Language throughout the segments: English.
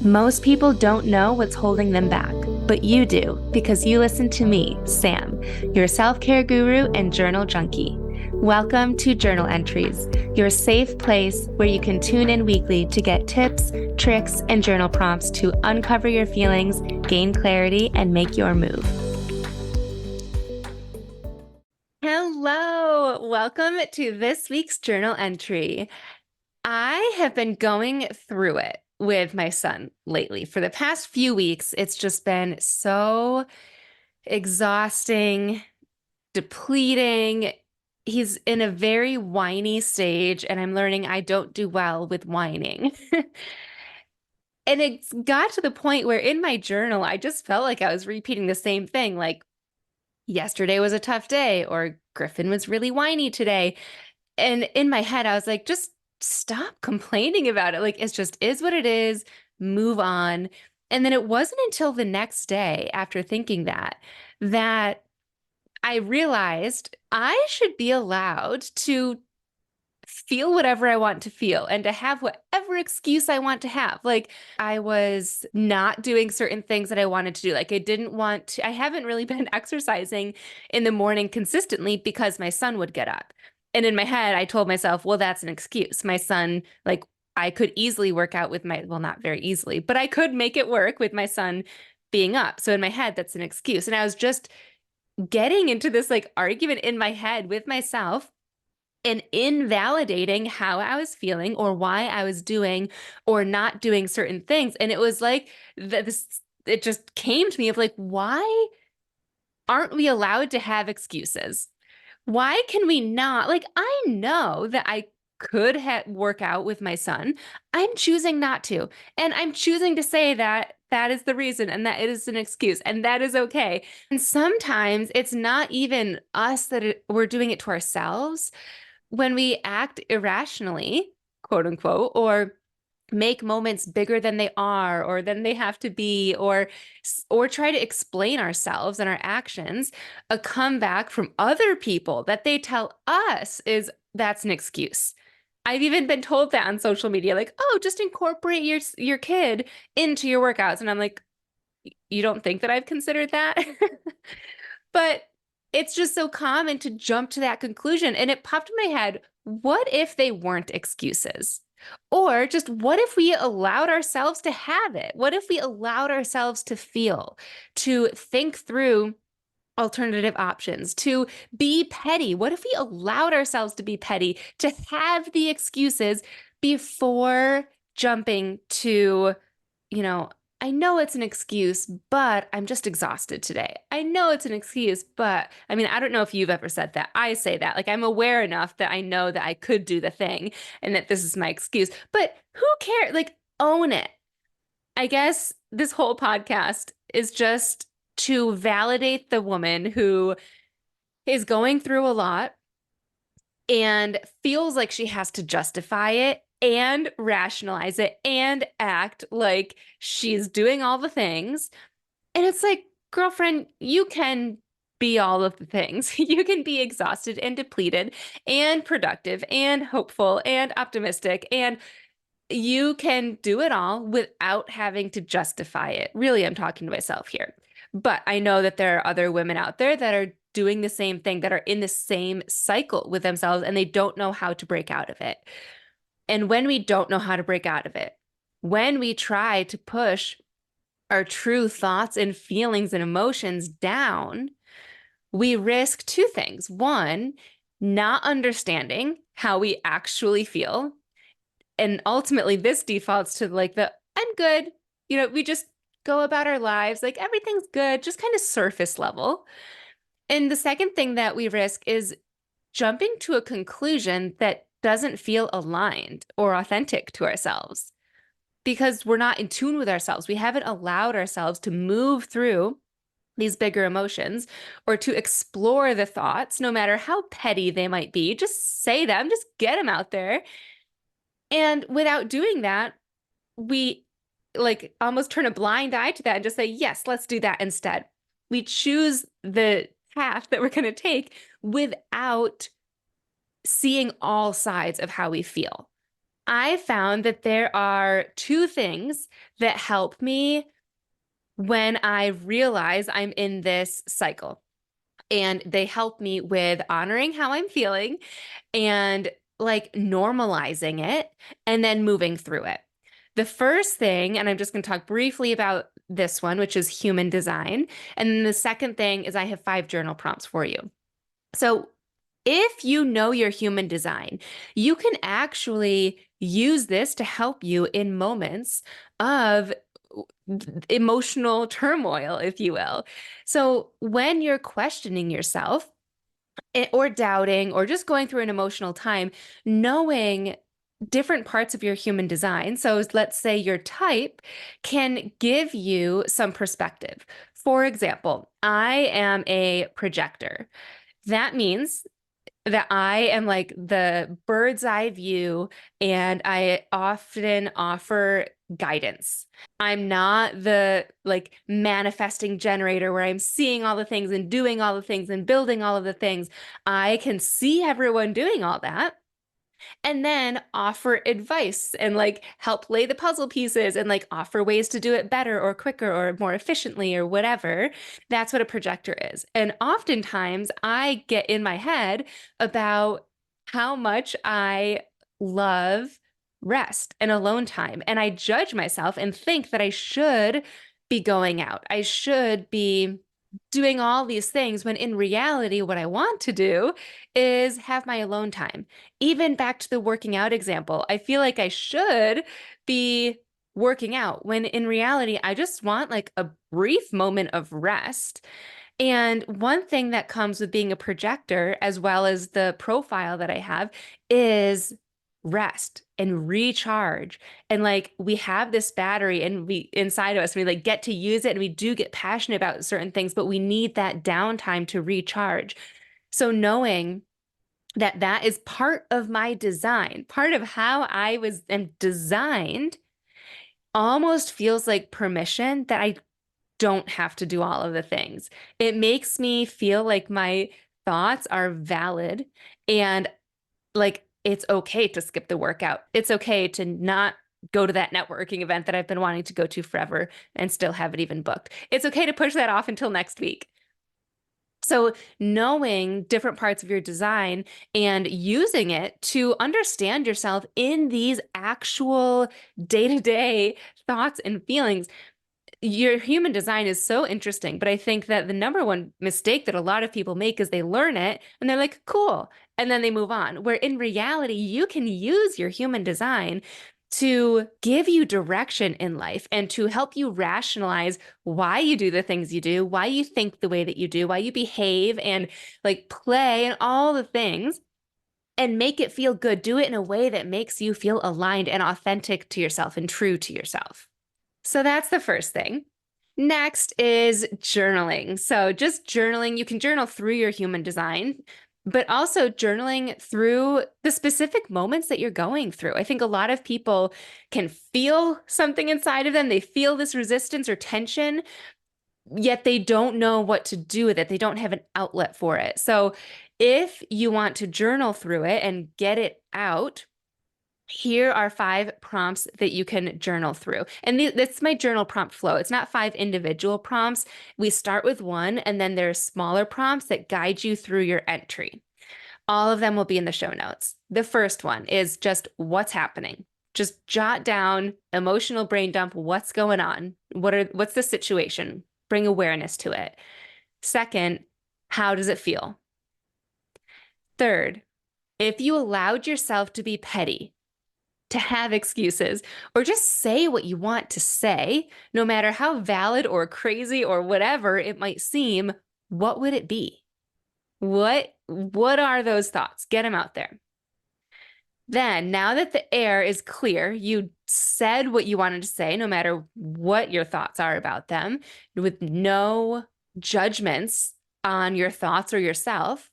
Most people don't know what's holding them back, but you do because you listen to me, Sam, your self-care guru and journal junkie. Welcome to Journal Entries, your safe place where you can tune in weekly to get tips, tricks, and journal prompts to uncover your feelings, gain clarity, and make your move. Hello, welcome to this week's journal entry. I have been going through it with my son lately. For the past few weeks, it's just been so exhausting, depleting. He's in a very whiny stage, and I'm learning I don't do well with whining. And it got to the point where in my journal, I just felt like I was repeating the same thing, like yesterday was a tough day, or Griffin was really whiny today. And in my head, I was like, just stop complaining about it. Like, it just is what it is, move on. And then it wasn't until the next day after thinking that I realized I should be allowed to feel whatever I want to feel and to have whatever excuse I want to have. Like, I was not doing certain things that I wanted to do. Like, I haven't really been exercising in the morning consistently because my son would get up. And in my head, I told myself, well, that's an excuse. My son, like, I could easily work out with well, not very easily, but I could make it work with my son being up. So in my head, that's an excuse. And I was just getting into this like argument in my head with myself and invalidating how I was feeling or why I was doing or not doing certain things. And it was like it just came to me of like, why aren't we allowed to have excuses? Why can we not? Like, I know that I could work out with my son. I'm choosing not to. And I'm choosing to say that that is the reason and that it is an excuse and that is okay. And sometimes it's not even us we're doing it to ourselves when we act irrationally, quote unquote, or make moments bigger than they are or than they have to be, or try to explain ourselves and our actions. A comeback from other people that they tell us is that's an excuse. I've even been told that on social media, like, oh, just incorporate your kid into your workouts. And I'm like, you don't think that I've considered that? But it's just so common to jump to that conclusion. And it popped in my head, what if they weren't excuses? Or just what if we allowed ourselves to have it? What if we allowed ourselves to feel, to think through alternative options, to be petty? What if we allowed ourselves to be petty, to have the excuses before jumping to, you know, I know it's an excuse, but I'm just exhausted today. I know it's an excuse, but I mean, I don't know if you've ever said that. I say that. Like, I'm aware enough that I know that I could do the thing and that this is my excuse, but who cares? Like, own it. I guess this whole podcast is just to validate the woman who is going through a lot and feels like she has to justify it and rationalize it and act like she's doing all the things. And it's like, girlfriend, you can be all of the things. You can be exhausted and depleted and productive and hopeful and optimistic, and you can do it all without having to justify it. Really, I'm talking to myself here. But I know that there are other women out there that are doing the same thing, that are in the same cycle with themselves, and they don't know how to break out of it. And when we don't know how to break out of it, when we try to push our true thoughts and feelings and emotions down, we risk two things. One, not understanding how we actually feel. And ultimately, this defaults to like I'm good. We just go about our lives like everything's good, just kind of surface level. And the second thing that we risk is jumping to a conclusion that doesn't feel aligned or authentic to ourselves because we're not in tune with ourselves. We haven't allowed ourselves to move through these bigger emotions or to explore the thoughts, no matter how petty they might be. Just say them, just get them out there. And without doing that, we like almost turn a blind eye to that and just say, yes, let's do that instead. We choose the path that we're going to take without seeing all sides of how we feel. I found that there are two things that help me when I realize I'm in this cycle. And they help me with honoring how I'm feeling and like normalizing it and then moving through it. The first thing, and I'm just going to talk briefly about this one, which is human design. And then the second thing is I have 5 journal prompts for you. So if you know your human design, you can actually use this to help you in moments of emotional turmoil, if you will. So when you're questioning yourself, or doubting or just going through an emotional time, knowing different parts of your human design. So let's say your type can give you some perspective. For example, I am a projector. That means that I am like the bird's eye view and I often offer guidance. I'm not the like manifesting generator where I'm seeing all the things and doing all the things and building all of the things. I can see everyone doing all that and then offer advice and like help lay the puzzle pieces and like offer ways to do it better or quicker or more efficiently or whatever. That's what a projector is. And oftentimes I get in my head about how much I love rest and alone time. And I judge myself and think that I should be going out. I should be doing all these things when in reality, what I want to do is have my alone time. Even back to the working out example, I feel like I should be working out when in reality, I just want like a brief moment of rest. And one thing that comes with being a projector, as well as the profile that I have, is rest and recharge. And like we have this battery and we inside of us, we like get to use it and we do get passionate about certain things, but we need that downtime to recharge. So knowing that that is part of my design, part of how I was am designed, almost feels like permission that I don't have to do all of the things. It makes me feel like my thoughts are valid and like it's okay to skip the workout. It's okay to not go to that networking event that I've been wanting to go to forever and still haven't even booked. It's okay to push that off until next week. So, knowing different parts of your design and using it to understand yourself in these actual day to day thoughts and feelings, your human design is so interesting, but I think that the number one mistake that a lot of people make is they learn it and they're like, cool. And then they move on. Where in reality, you can use your human design to give you direction in life and to help you rationalize why you do the things you do, why you think the way that you do, why you behave and like play and all the things and make it feel good. Do it in a way that makes you feel aligned and authentic to yourself and true to yourself. So that's the first thing. Next is journaling. So just journaling, you can journal through your human design, but also journaling through the specific moments that you're going through. I think a lot of people can feel something inside of them. They feel this resistance or tension, yet they don't know what to do with it. They don't have an outlet for it. So if you want to journal through it and get it out, here are 5 prompts that you can journal through. And that's my journal prompt flow. It's not 5 individual prompts. We start with one, and then there's smaller prompts that guide you through your entry. All of them will be in the show notes. The first one is just what's happening. Just jot down emotional brain dump. What's going on? What's the situation? Bring awareness to it. Second, how does it feel? Third, if you allowed yourself to be petty, to have excuses, or just say what you want to say, no matter how valid or crazy or whatever it might seem, what would it be? What are those thoughts? Get them out there. Then, now that the air is clear, you said what you wanted to say, no matter what your thoughts are about them, with no judgments on your thoughts or yourself.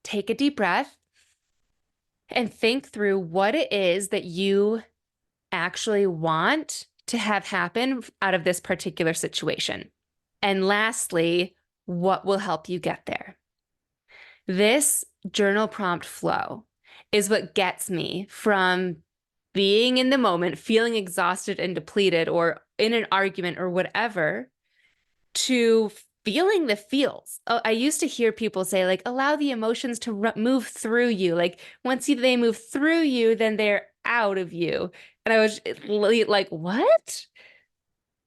Take a deep breath and think through what it is that you actually want to have happen out of this particular situation. And lastly, what will help you get there? This journal prompt flow is what gets me from being in the moment, feeling exhausted and depleted, or in an argument or whatever, to feeling the feels. Oh, I used to hear people say, like, allow the emotions to move through you. Like, once they move through you, then they're out of you. And I was like, what?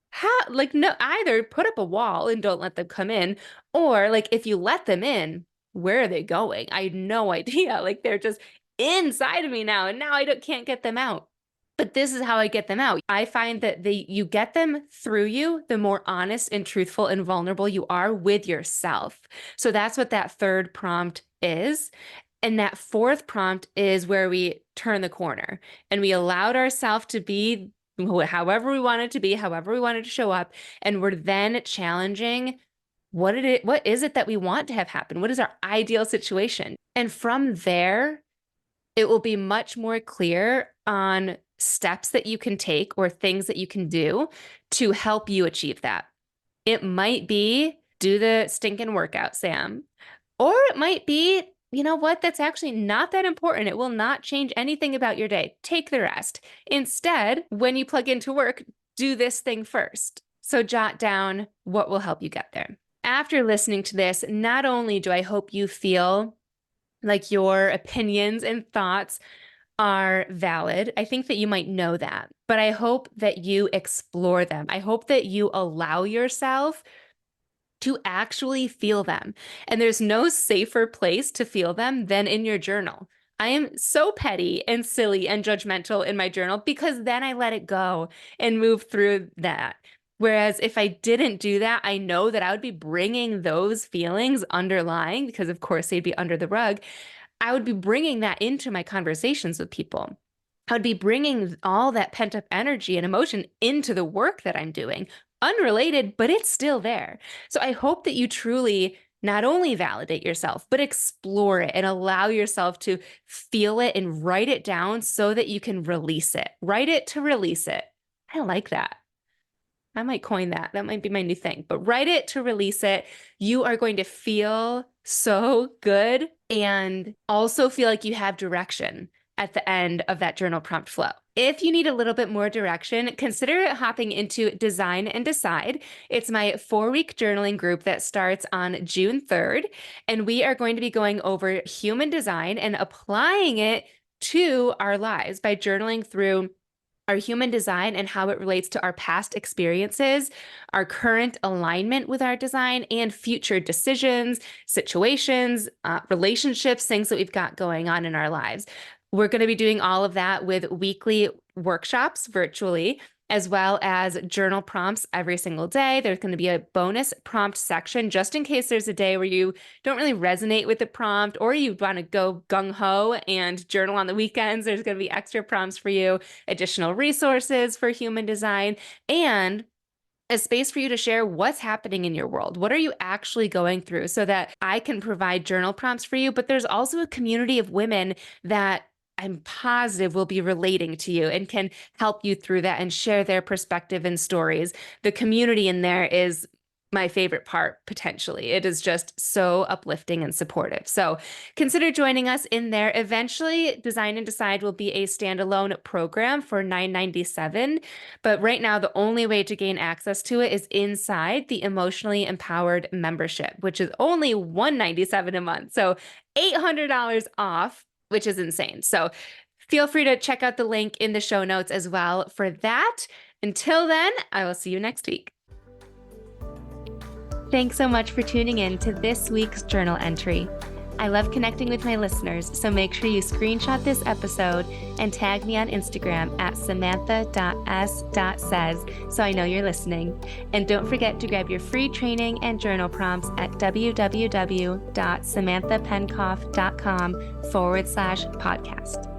How? Like, no, either put up a wall and don't let them come in, or like, if you let them in, where are they going? I had no idea. Like, they're just inside of me now, and now can't get them out. But this is how I get them out. I find that you get them through you, the more honest and truthful and vulnerable you are with yourself. So that's what that third prompt is. And that fourth prompt is where we turn the corner and we allowed ourselves to be however we wanted to be, however we wanted to show up. And we're then challenging what is it that we want to have happen? What is our ideal situation? And from there, it will be much more clear on steps that you can take or things that you can do to help you achieve that. It might be do the stinking workout, Sam, or it might be, you know what, that's actually not that important. It will not change anything about your day. Take the rest. Instead, when you plug into work, do this thing first. So jot down what will help you get there. After listening to this, not only do I hope you feel like your opinions and thoughts are valid. I think that you might know that, but I hope that you explore them. I hope that you allow yourself to actually feel them. And there's no safer place to feel them than in your journal. I am so petty and silly and judgmental in my journal because then I let it go and move through that. Whereas if I didn't do that, I know that I would be bringing those feelings underlying, because of course they'd be under the rug. I would be bringing that into my conversations with people. I would be bringing all that pent up energy and emotion into the work that I'm doing, unrelated, but it's still there. So I hope that you truly not only validate yourself, but explore it and allow yourself to feel it and write it down so that you can release it. Write it to release it. I like that. I might coin that. That might be my new thing, but write it to release it. You are going to feel so good and also feel like you have direction at the end of that journal prompt flow. If you need a little bit more direction, consider hopping into Design and Decide. It's my 4-week journaling group that starts on June 3rd, and we are going to be going over human design and applying it to our lives by journaling through our human design and how it relates to our past experiences, our current alignment with our design, and future decisions, situations, relationships, things that we've got going on in our lives. We're going to be doing all of that with weekly workshops virtually, as well as journal prompts every single day. There's going to be a bonus prompt section just in case there's a day where you don't really resonate with the prompt or you want to go gung-ho and journal on the weekends. There's going to be extra prompts for you, additional resources for human design, and a space for you to share what's happening in your world. What are you actually going through so that I can provide journal prompts for you? But there's also a community of women that I'm positive will be relating to you and can help you through that and share their perspective and stories. The community in there is my favorite part, potentially. It is just so uplifting and supportive. So consider joining us in there. Eventually, Design and Decide will be a standalone program for $9.97. But right now, the only way to gain access to it is inside the Emotionally Empowered membership, which is only $197 a month. So $800 off, which is insane. So feel free to check out the link in the show notes as well for that. Until then, I will see you next week. Thanks so much for tuning in to this week's journal entry. I love connecting with my listeners, so make sure you screenshot this episode and tag me on Instagram at samantha.s.says so I know you're listening. And don't forget to grab your free training and journal prompts at www.samanthapenkoff.com/podcast.